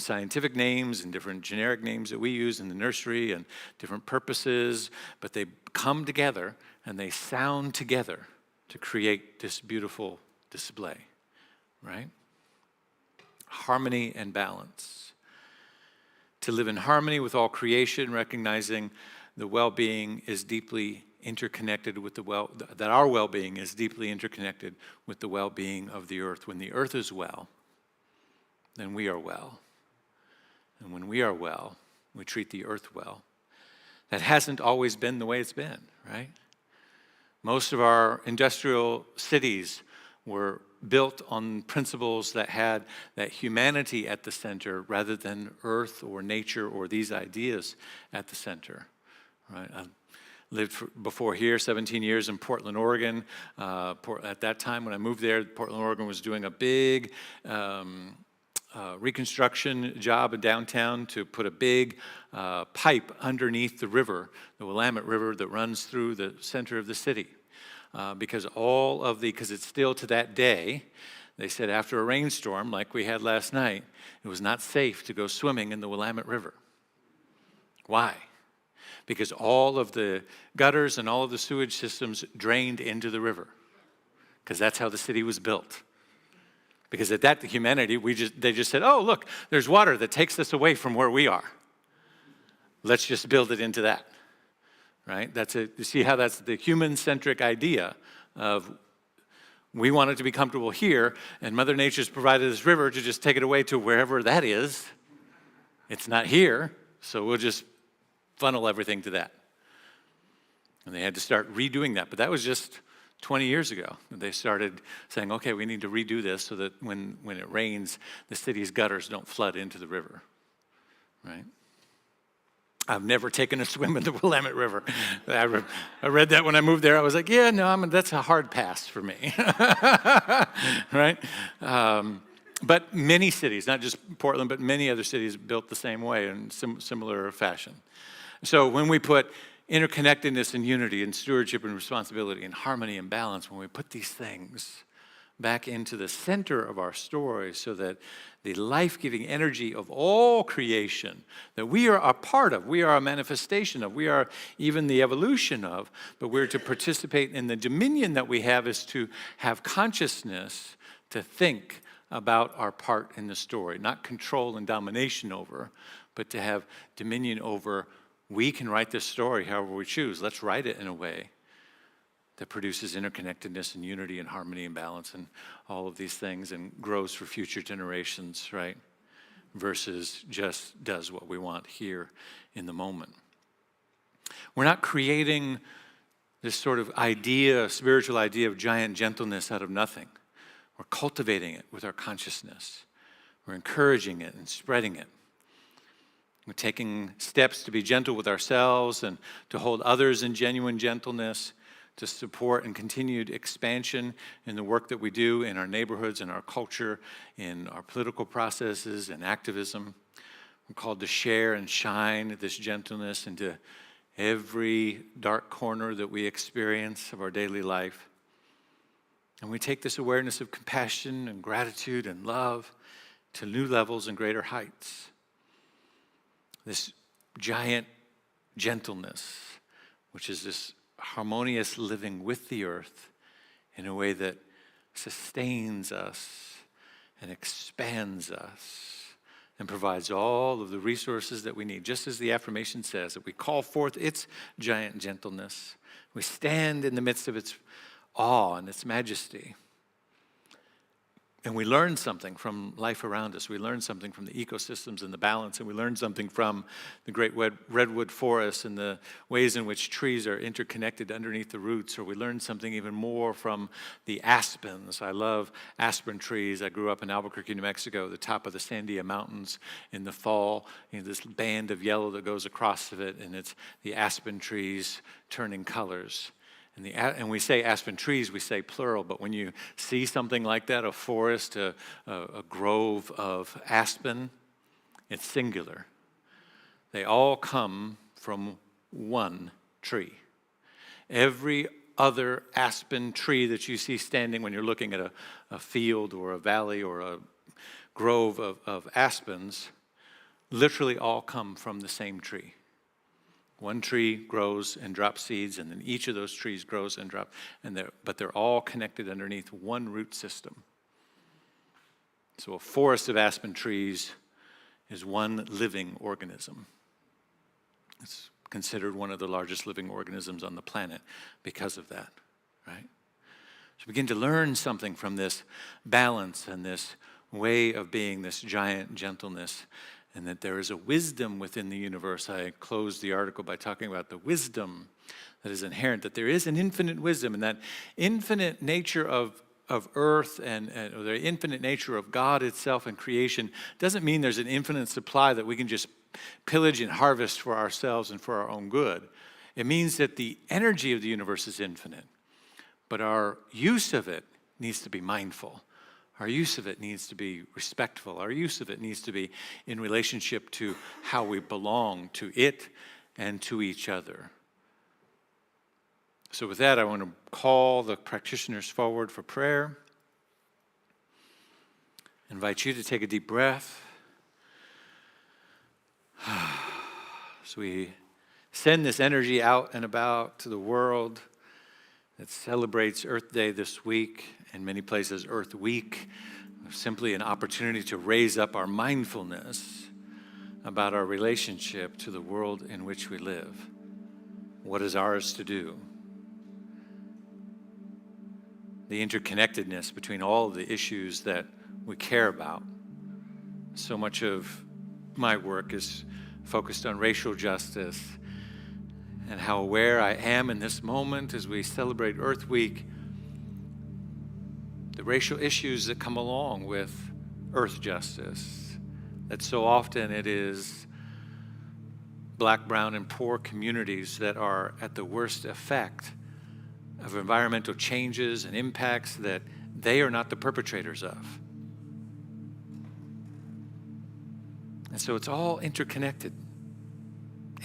B: scientific names and different generic names that we use in the nursery and different purposes, but they come together and they sound together to create this beautiful display, right? Harmony and balance. To live in harmony with all creation, recognizing the well-being is deeply interconnected with that our well-being is deeply interconnected with the well-being of the earth. When the earth is well, then we are well. And when we are well, we treat the earth well. That hasn't always been the way it's been, right? Most of our industrial cities were built on principles that had that humanity at the center rather than earth or nature or these ideas at the center, right? I lived before here 17 years in Portland, Oregon. At that time when I moved there, Portland, Oregon was doing a big reconstruction job in downtown to put a big pipe underneath the river, the Willamette River that runs through the center of the city. Because it's still to that day, they said after a rainstorm like we had last night, it was not safe to go swimming in the Willamette River. Why? Because all of the gutters and all of the sewage systems drained into the river. Because that's how the city was built. Because at that humanity, they just said, oh, look, there's water that takes us away from where we are. Let's just build it into that. Right? You see how that's the human-centric idea of we want it to be comfortable here, and Mother Nature's provided this river to just take it away to wherever that is. It's not here, so we'll just funnel everything to that. And they had to start redoing that, but that was just 20 years ago. They started saying, okay, we need to redo this so that when it rains, the city's gutters don't flood into the river, right? I've never taken a swim in the Willamette River. I read that when I moved there. I was like, yeah, no, that's a hard pass for me, right? But many cities, not just Portland, but many other cities built the same way in similar fashion. So when we put interconnectedness and unity and stewardship and responsibility and harmony and balance, when we put these things back into the center of our story so that the life-giving energy of all creation that we are a part of, we are a manifestation of, we are even the evolution of, but we're to participate in the dominion that we have is to have consciousness to think about our part in the story, not control and domination over, but to have dominion over. We can write this story however we choose. Let's write it in a way that produces interconnectedness and unity and harmony and balance and all of these things and grows for future generations, right? Versus just does what we want here in the moment. We're not creating this sort of idea, spiritual idea of giant gentleness out of nothing. We're cultivating it with our consciousness. We're encouraging it and spreading it. We're taking steps to be gentle with ourselves and to hold others in genuine gentleness, to support and continued expansion in the work that we do in our neighborhoods, in our culture, in our political processes and activism. We're called to share and shine this gentleness into every dark corner that we experience of our daily life. And we take this awareness of compassion and gratitude and love to new levels and greater heights. This giant gentleness, which is this harmonious living with the earth in a way that sustains us and expands us and provides all of the resources that we need. Just as the affirmation says, that we call forth its giant gentleness. We stand in the midst of its awe and its majesty. And we learn something from life around us. We learn something from the ecosystems and the balance, and we learn something from the great redwood forests and the ways in which trees are interconnected underneath the roots, or we learn something even more from the aspens. I love aspen trees. I grew up in Albuquerque, New Mexico, the top of the Sandia Mountains in the fall. This band of yellow that goes across of it, and it's the aspen trees turning colors. And we say aspen trees, we say plural, but when you see something like that, a forest, a grove of aspen, it's singular. They all come from one tree. Every other aspen tree that you see standing when you're looking at a field or a valley or a grove of aspens, literally all come from the same tree. One tree grows and drops seeds, and then each of those trees grows and drops, but they're all connected underneath one root system. So a forest of aspen trees is one living organism. It's considered one of the largest living organisms on the planet because of that, right? So begin to learn something from this balance and this way of being, this giant gentleness, and that there is a wisdom within the universe. I closed the article by talking about the wisdom that is inherent, that there is an infinite wisdom, and that infinite nature of earth and or the infinite nature of God itself and creation doesn't mean there's an infinite supply that we can just pillage and harvest for ourselves and for our own good. It means that the energy of the universe is infinite, but our use of it needs to be mindful. Our use of it needs to be respectful. Our use of it needs to be in relationship to how we belong to it and to each other. So with that, I want to call the practitioners forward for prayer. Invite you to take a deep breath. So we send this energy out and about to the world that celebrates Earth Day this week, in many places Earth Week, simply an opportunity to raise up our mindfulness about our relationship to the world in which we live. What is ours to do? The interconnectedness between all of the issues that we care about. So much of my work is focused on racial justice and how aware I am in this moment as we celebrate Earth Week the racial issues that come along with earth justice, that so often it is Black, brown, and poor communities that are at the worst effect of environmental changes and impacts that they are not the perpetrators of. And so it's all interconnected.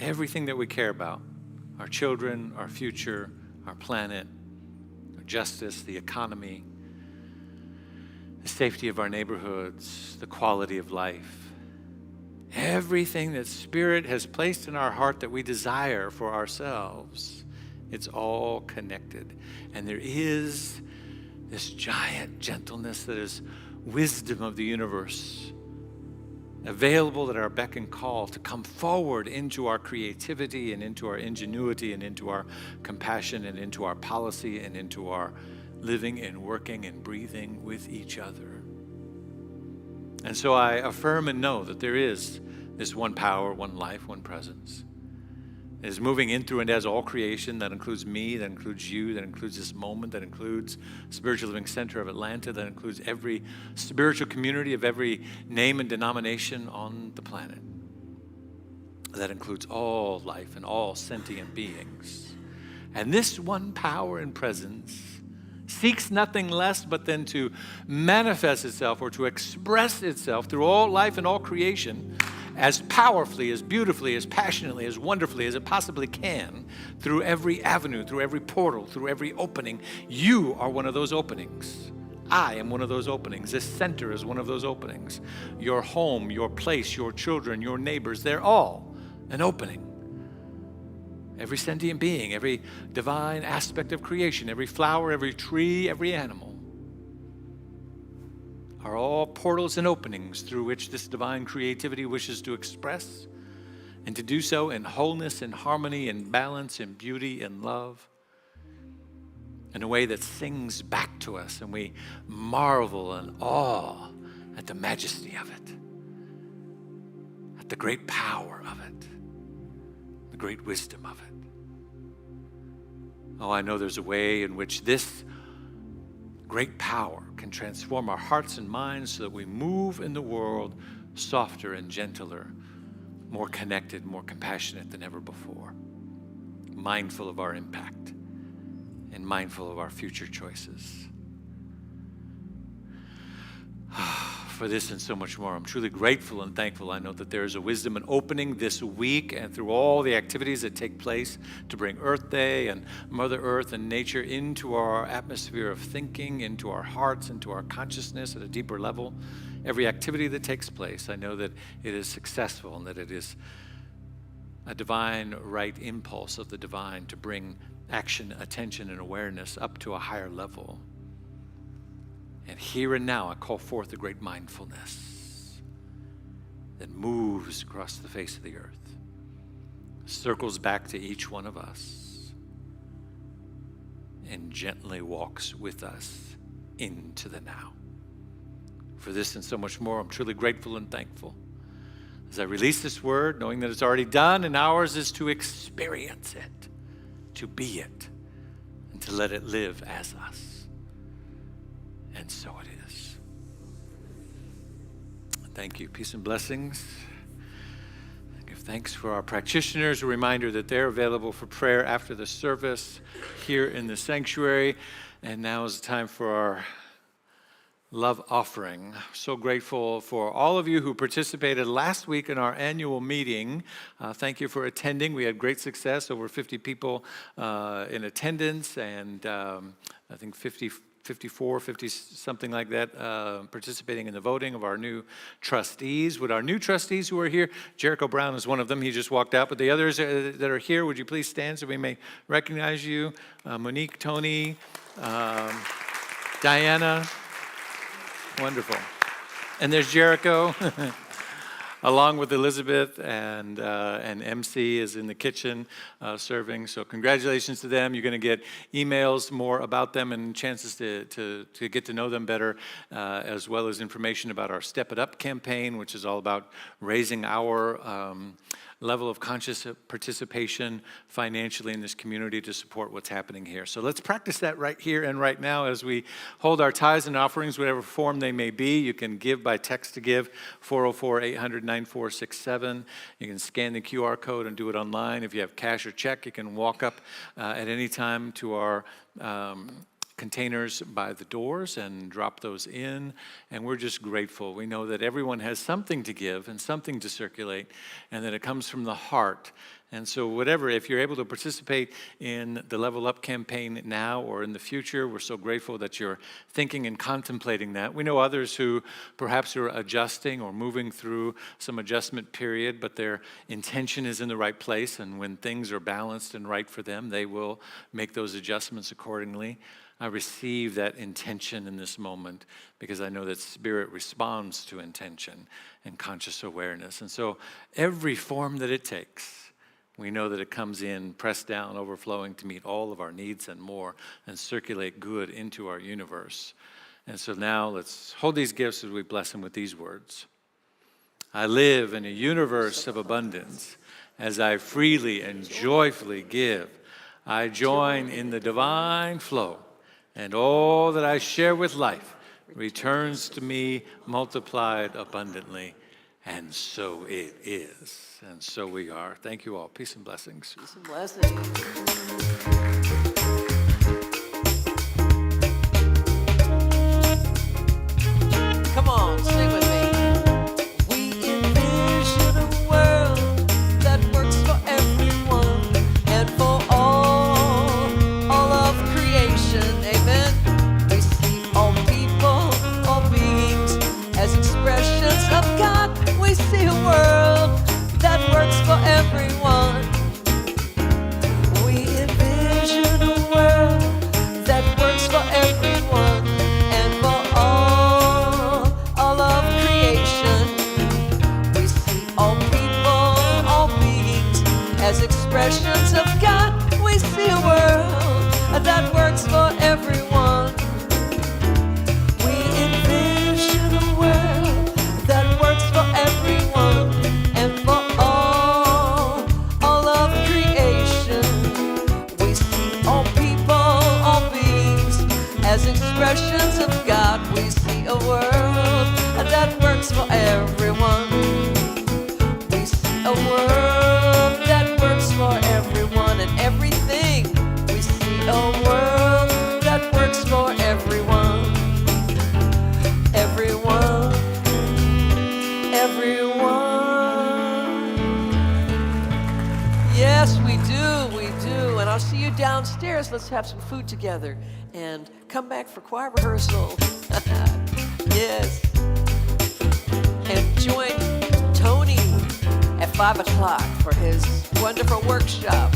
B: Everything that we care about, our children, our future, our planet, our justice, the economy, the safety of our neighborhoods, the quality of life, everything that Spirit has placed in our heart that we desire for ourselves, it's all connected. And there is this giant gentleness that is wisdom of the universe, available at our beck and call to come forward into our creativity and into our ingenuity and into our compassion and into our policy and into our living and working and breathing with each other. And so I affirm and know that there is this one power, one life, one presence. It is moving in, through, and as all creation. That includes me, that includes you, that includes this moment, that includes Spiritual Living Center of Atlanta, that includes every spiritual community of every name and denomination on the planet. That includes all life and all sentient beings. And this one power and presence seeks nothing less but then to manifest itself or to express itself through all life and all creation as powerfully, as beautifully, as passionately, as wonderfully as it possibly can, through every avenue, through every portal, through every opening. You are one of those openings. I am one of those openings. This center is one of those openings. Your home, your place, your children, your neighbors, they're all an opening. Every sentient being, every divine aspect of creation, every flower, every tree, every animal are all portals and openings through which this divine creativity wishes to express, and to do so in wholeness and harmony and balance and beauty and love, in a way that sings back to us, and we marvel and awe at the majesty of it, at the great power of it, the great wisdom of it. Oh, I know there's a way in which this great power can transform our hearts and minds so that we move in the world softer and gentler, more connected, more compassionate than ever before, mindful of our impact and mindful of our future choices. For this and so much more, I'm truly grateful and thankful. I know that there is a wisdom and opening this week and through all the activities that take place to bring Earth Day and Mother Earth and nature into our atmosphere of thinking, into our hearts, into our consciousness at a deeper level. Every activity that takes place, I know that it is successful and that it is a divine right impulse of the divine to bring action, attention, and awareness up to a higher level. And here and now, I call forth a great mindfulness that moves across the face of the earth, circles back to each one of us, and gently walks with us into the now. For this and so much more, I'm truly grateful and thankful as I release this word, knowing that it's already done, and ours is to experience it, to be it, and to let it live as us. And so it is. Thank you. Peace and blessings. I give thanks for our practitioners. A reminder that they're available for prayer after the service here in the sanctuary. And now is the time for our love offering. So grateful for all of you who participated last week in our annual meeting. Thank you for attending. We had great success, over 50 people in attendance, and I think 54, something like that, participating in the voting of our new trustees. Would our new trustees who are here, Jericho Brown is one of them, he just walked out, but the others that are here, would you please stand so we may recognize you? Monique, Tony, Diana, wonderful. And there's Jericho, along with Elizabeth, and MC is in the kitchen serving. So congratulations to them. You're going to get emails more about them and chances to get to know them better, as well as information about our Step It Up campaign, which is all about raising our level of conscious participation financially in this community to support what's happening here. So let's practice that right here and right now as we hold our tithes and offerings, whatever form they may be. You can give by text to give, 404-800-9467. You can scan the QR code and do it online. If you have cash or check, you can walk up at any time to our containers by the doors and drop those in, and we're just grateful. We know that everyone has something to give and something to circulate, and that it comes from the heart. And so whatever, if you're able to participate in the Level Up campaign now or in the future, we're so grateful that you're thinking and contemplating that. We know others who perhaps are adjusting or moving through some adjustment period, but their intention is in the right place, and when things are balanced and right for them, they will make those adjustments accordingly. I receive that intention in this moment because I know that Spirit responds to intention and conscious awareness. And so every form that it takes, we know that it comes in pressed down, overflowing to meet all of our needs and more and circulate good into our universe. And so now let's hold these gifts as we bless them with these words. I live in a universe of abundance as I freely and joyfully give. I join in the divine flow, and all that I share with life returns to me multiplied abundantly. And so it is, and so we are. Thank you all. Peace and blessings.
A: Peace and blessings. Come on, sing with me. We envision a world that works for everyone and for all of creation. Amen. We see all people, all beings as expressions of God. We see a world that works for everyone. We envision a world that works for everyone and for all of creation. We see all people, all beings as expressions of God. We see a world that works for everyone. We envision a world that works for everyone and for all of creation. We see all people, all beings as expressions of God. We see a world that works for everyone. We see a world that works for everyone and everything. We see a world that works for everyone. Everyone. Everyone. Yes, we do, we do. And I'll see you downstairs. Let's have some food together and come back for choir rehearsal. Yes. And join Tony at 5 o'clock for his wonderful workshop.